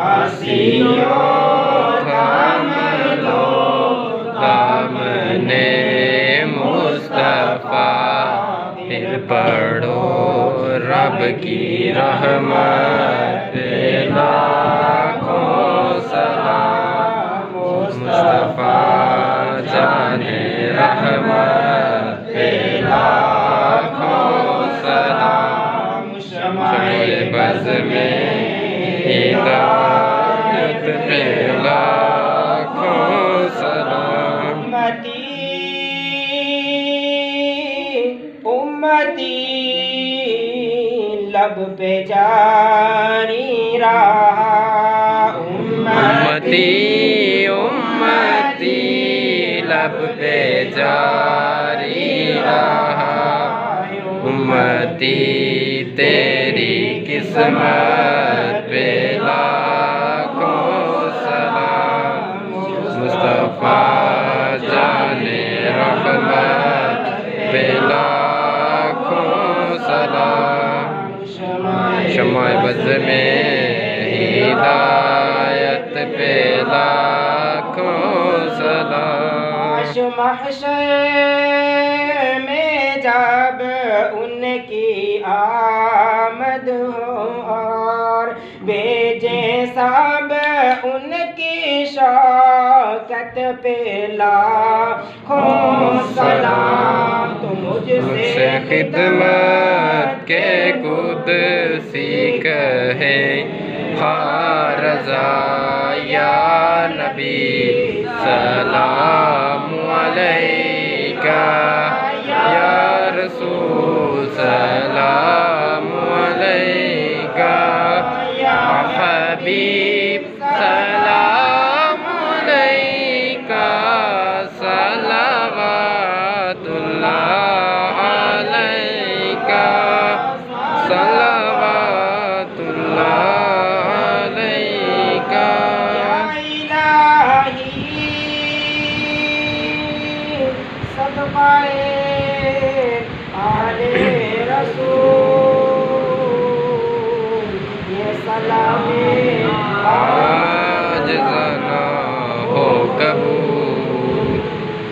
آسیو تھام لو دامن مصطفیٰ، پھر پڑھو رب کی رحمت پہ لاکھوں سلام، مصطفیٰ جانے رحمت پہ لاکھوں سلام، شمع بز میں ہدایت پہ لاکھوں سلام، امتی لب پہ جاری رہا، امتی لب پہ جاری رہا، امتی تیری قسمت پہ لاکھوں سلام، مصطفیٰ جانے رحمت پہ لاکھوں سلام، شمع بز میں ہدایت پہ لاکھوں سلام، محشر میں جب ان کی آمد ہو اور بھیجے سب ان کی شوکت پہ لاکھوں سلام، تو مجھ سے خدمت کے قدسی کہے ہر رضا یا نبی سلام علیکہ، یا رسول سلام علیکہ، یا حبیب سلام علیکہ، صلوات اللہ علیکہ، صلوات اللہ علیکہ، آل رسول یہ سلام